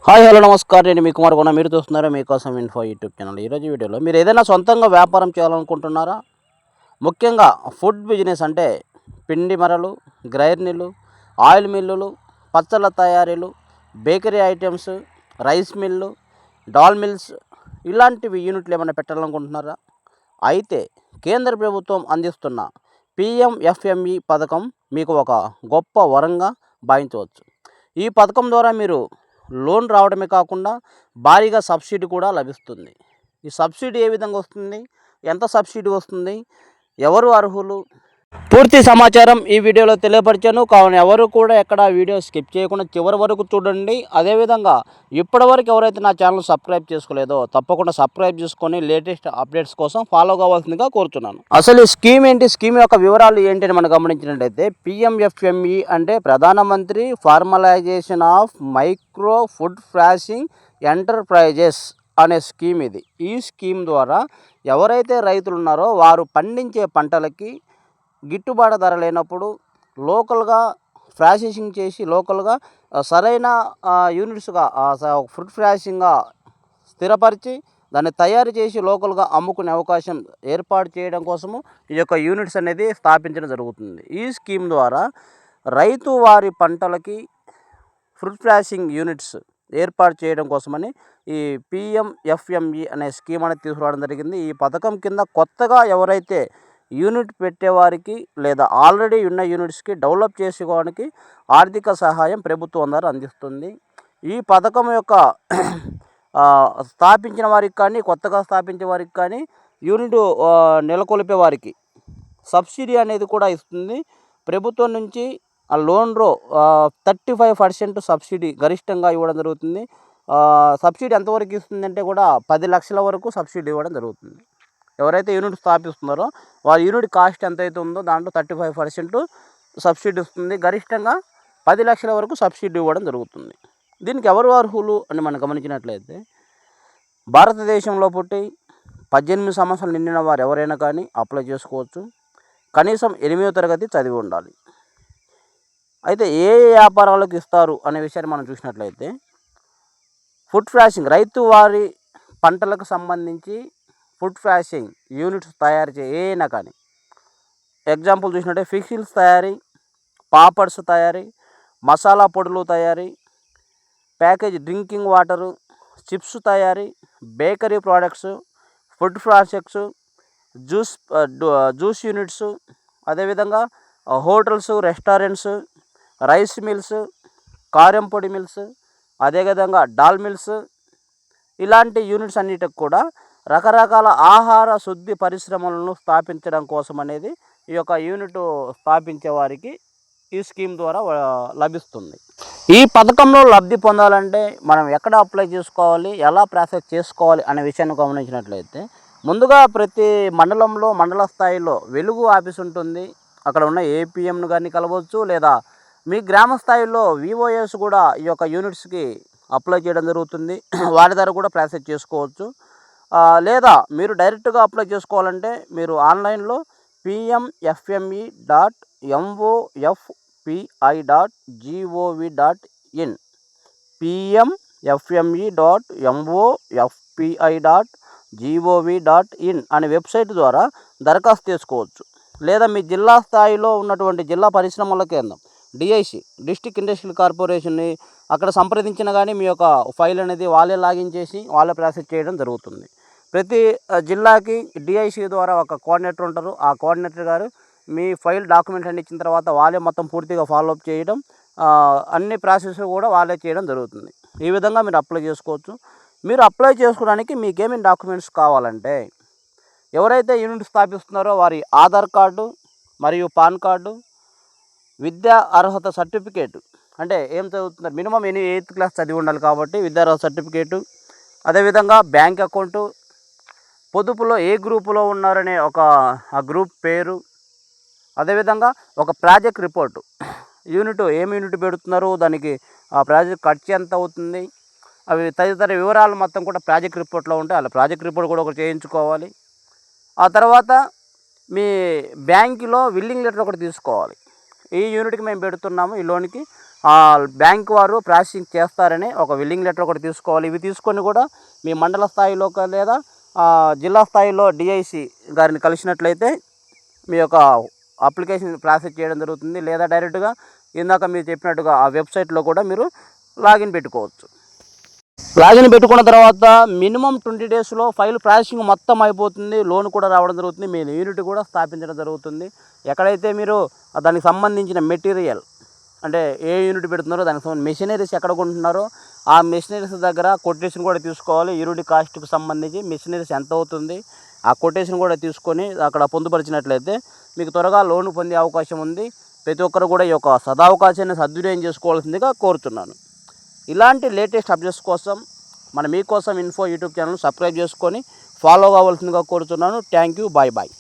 Hi hello నమస్కారం. నేను మీ కుమార్ కొన. మీరు చూస్తున్నారా మీకోసం ఇన్ఫో యూట్యూబ్ ఛానల్. ఈరోజు వీడియోలో మీరు ఏదైనా సొంతంగా వ్యాపారం చేయాలనుకుంటున్నారా? ముఖ్యంగా ఫుడ్ బిజినెస్ అంటే పిండి మరలు, గ్రైర్నిలు, ఆయిల్ మిల్లులు, పచ్చళ్ళ తయారీలు, bakery items, rice mill, dal mills ఇలాంటివి యూనిట్లు ఏమైనా పెట్టాలనుకుంటున్నారా? అయితే కేంద్ర ప్రభుత్వం అందిస్తున్న పిఎంఎఫ్ఎంఈ పథకం మీకు ఒక గొప్ప వరంగా భావించవచ్చు. ఈ పథకం ద్వారా మీరు లోన్ రావడమే కాకుండా భారీగా సబ్సిడీ కూడా లభిస్తుంది. ఈ సబ్సిడీ ఏ విధంగా వస్తుంది, ఎంత సబ్సిడీ వస్తుంది, ఎవరు అర్హులు, పూర్తి సమాచారం ఈ వీడియోలో తెలియపరిచాను. కావున ఎవరు కూడా ఎక్కడ వీడియో స్కిప్ చేయకుండా చివరి వరకు చూడండి. అదేవిధంగా ఇప్పటివరకు ఎవరైతే నా ఛానల్ సబ్స్క్రైబ్ చేసుకోలేదో తప్పకుండా సబ్స్క్రైబ్ చేసుకొని లేటెస్ట్ అప్డేట్స్ కోసం ఫాలో కావాల్సిందిగా కోరుతున్నాను. అసలు ఈ స్కీమ్ ఏంటి, స్కీమ్ యొక్క వివరాలు ఏంటి అని మనం గమనించినట్లయితే పిఎంఎఫ్ఎంఈ అంటే ప్రధానమంత్రి formalisation of micro food processing enterprises అనే స్కీమ్ ఇది. ఈ స్కీమ్ ద్వారా ఎవరైతే రైతులు ఉన్నారో వారు పండించే పంటలకి గిట్టుబాటు ధర లేనప్పుడు లోకల్గా ప్రాసెసింగ్ చేసి లోకల్గా సరైన యూనిట్స్గా ఫుడ్ ప్రాసెసింగ్గా స్థిరపరిచి దాన్ని తయారు చేసి లోకల్గా అమ్ముకునే అవకాశం ఏర్పాటు చేయడం కోసము ఈ యొక్క యూనిట్స్ అనేది స్థాపించడం జరుగుతుంది. ఈ స్కీమ్ ద్వారా రైతు వారి పంటలకి ఫుడ్ ప్రాసెసింగ్ యూనిట్స్ ఏర్పాటు చేయడం కోసమని ఈ పిఎంఎఫ్ఎంఈ అనే స్కీమ్ అనేది తీసుకురావడం జరిగింది. ఈ పథకం కింద కొత్తగా ఎవరైతే యూనిట్ పెట్టేవారికి లేదా ఆల్రెడీ ఉన్న యూనిట్స్కి డెవలప్ చేసుకోవడానికి ఆర్థిక సహాయం ప్రభుత్వం ద్వారా అందిస్తుంది. ఈ పథకం యొక్క స్థాపించిన వారికి కానీ కొత్తగా స్థాపించే వారికి కానీ యూనిట్ నెలకొల్పే వారికి సబ్సిడీ అనేది కూడా ఇస్తుంది. ప్రభుత్వం నుంచి ఆ లోన్లో 35% సబ్సిడీ గరిష్టంగా ఇవ్వడం జరుగుతుంది. సబ్సిడీ ఎంతవరకు ఇస్తుందంటే కూడా 10 లక్షల వరకు సబ్సిడీ ఇవ్వడం జరుగుతుంది. ఎవరైతే యూనిట్ స్థాపిస్తున్నారో వారి యూనిట్ కాస్ట్ ఎంతైతే ఉందో దాంట్లో 35% సబ్సిడీ ఇస్తుంది. గరిష్టంగా 10 లక్షల వరకు సబ్సిడీ ఇవ్వడం జరుగుతుంది. దీనికి ఎవరు అర్హులు అని మనం గమనించినట్లయితే భారతదేశంలో పుట్టి 18 సంవత్సరాలు నిండిన వారు ఎవరైనా కానీ అప్లై చేసుకోవచ్చు. కనీసం 8వ తరగతి చదివి ఉండాలి. అయితే ఏ వ్యాపారాలకు ఇస్తారు అనే విషయాన్ని మనం చూసినట్లయితే ఫుడ్ ప్రాసెసింగ్ రైతు వారి పంటలకు సంబంధించి ఫుడ్ ప్రాసెసింగ్ యూనిట్స్ తయారు చేయనా కానీ ఎగ్జాంపుల్ చూసినట్టే ఫిక్సిల్స్ తయారీ, పాపడ్స్ తయారీ, మసాలా పొడులు తయారీ, ప్యాకేజ్ డ్రింకింగ్ వాటరు, చిప్స్ తయారీ, bakery products, food process, juice units, అదేవిధంగా హోటల్స్, రెస్టారెంట్స్, రైస్ మిల్స్, కారం పొడి మిల్స్, అదేవిధంగా డాల్ మిల్స్ ఇలాంటి యూనిట్స్ అన్నిటికి కూడా రకరకాల ఆహార శుద్ధి పరిశ్రమలను స్థాపించడం కోసం అనేది ఈ యొక్క యూనిట్ స్థాపించే వారికి ఈ స్కీమ్ ద్వారా లభిస్తుంది. ఈ పథకంలో లబ్ధి పొందాలంటే మనం ఎక్కడ అప్లై చేసుకోవాలి, ఎలా ప్రాసెస్ చేసుకోవాలి అనే విషయాన్ని గమనించినట్లయితే ముందుగా ప్రతి మండలంలో మండల స్థాయిలో వెలుగు ఆఫీస్ ఉంటుంది. అక్కడ ఉన్న ఏపీఎంను కానీ కలవచ్చు, లేదా మీ గ్రామ స్థాయిలో విఓఎస్ కూడా ఈ యొక్క యూనిట్స్కి అప్లై చేయడం జరుగుతుంది. వారి ద్వారా కూడా ప్రాసెస్ చేసుకోవచ్చు. లేదా మీరు డైరెక్ట్గా అప్లై చేసుకోవాలంటే మీరు ఆన్లైన్లో pmfme.mofpi.gov.in pmfme.mofpi.gov.in అనే వెబ్సైట్ ద్వారా దరఖాస్తు చేసుకోవచ్చు. లేదా మీ జిల్లా స్థాయిలో ఉన్నటువంటి జిల్లా పరిశ్రమల కేంద్రం డిఐసి డిస్ట్రిక్ట్ ఇండస్ట్రియల్ కార్పొరేషన్ని అక్కడ సంప్రదించిన కానీ మీ యొక్క ఫైల్ అనేది వాళ్ళే లాగిన్ చేసి వాళ్ళే ప్రాసెస్ చేయడం జరుగుతుంది. ప్రతి జిల్లాకి డిఐసి ద్వారా ఒక కోఆర్డినేటర్ ఉంటారు. ఆ కోఆర్డినేటర్ గారు మీ ఫైల్ డాక్యుమెంట్ అన్ని ఇచ్చిన తర్వాత వాళ్ళే మొత్తం పూర్తిగా ఫాలోఅప్ చేయడం, అన్ని ప్రాసెస్ కూడా వాళ్ళే చేయడం జరుగుతుంది. ఈ విధంగా మీరు అప్లై చేసుకోవచ్చు. మీరు అప్లై చేసుకోవడానికి మీకేమేమి డాక్యుమెంట్స్ కావాలంటే ఎవరైతే యూనిట్ స్థాపిస్తున్నారో వారి ఆధార్ కార్డు మరియు పాన్ కార్డు, విద్యా అర్హత సర్టిఫికేటు అంటే ఏం చదువుతున్నారు, మినిమం 8th క్లాస్ చదివి ఉండాలి కాబట్టి విద్యా అర్హత సర్టిఫికేటు, అదేవిధంగా బ్యాంక్ అకౌంటు, పొదుపులో ఏ గ్రూపులో ఉన్నారనే ఆ గ్రూప్ పేరు, అదేవిధంగా ఒక ప్రాజెక్ట్ రిపోర్టు, యూనిట్ ఏమి యూనిట్ పెడుతున్నారు, దానికి ఆ ప్రాజెక్ట్ ఖర్చు ఎంత అవుతుంది, అవి తదితర వివరాలు మొత్తం కూడా ప్రాజెక్ట్ రిపోర్ట్లో ఉంటాయి. అలా ప్రాజెక్ట్ రిపోర్ట్ కూడా ఒకటి చేయించుకోవాలి. ఆ తర్వాత మీ బ్యాంకులో విల్లింగ్ లెటర్ ఒకటి తీసుకోవాలి. ఈ యూనిట్కి మేము పెడుతున్నాము, ఈ లోన్కి బ్యాంక్ వారు ప్రాసెసింగ్ చేస్తారని ఒక విల్లింగ్ లెటర్ ఒకటి తీసుకోవాలి. ఇవి తీసుకొని కూడా మీ మండల స్థాయిలో లేదా జిల్లా స్థాయిలో డిఐసి గారిని కలిసినట్లయితే మీ యొక్క అప్లికేషన్ ప్రాసెస్ చేయడం జరుగుతుంది. లేదా డైరెక్ట్గా ఇందాక మీరు చెప్పినట్టుగా ఆ వెబ్సైట్లో కూడా మీరు లాగిన్ పెట్టుకోవచ్చు. లాగిన్ పెట్టుకున్న తర్వాత మినిమం 20 డేస్లో ఫైల్ ప్రాసెసింగ్ మొత్తం అయిపోతుంది. లోన్ కూడా రావడం జరుగుతుంది. మీ యూనిట్ కూడా స్థాపించడం జరుగుతుంది. ఎక్కడైతే మీరు దానికి సంబంధించిన మెటీరియల్ అంటే ఏ యూనిట్ పెడుతున్నారో దానికి సంబంధించి మెషినరీస్ ఎక్కడ కొంటున్నారో ఆ మెషినరీస్ దగ్గర కొటేషన్ కూడా తీసుకోవాలి. యూనిట్ కాస్ట్కి సంబంధించి మెషినరీస్ ఎంత అవుతుంది ఆ కొటేషన్ కూడా తీసుకొని అక్కడ పొందుపరిచినట్లయితే మీకు త్వరగా లోన్ పొందే అవకాశం ఉంది. ప్రతి ఒక్కరు కూడా ఈ యొక్క సదావకాశాన్ని సద్వినియోగం చేసుకోవాల్సిందిగా కోరుతున్నాను. ఇలాంటి లేటెస్ట్ అప్డేట్స్ కోసం మన మీకోసం ఇన్ఫో యూట్యూబ్ ఛానల్ సబ్స్క్రైబ్ చేసుకొని ఫాలో కావాల్సిందిగా కోరుతున్నాను. Thank you. Bye bye.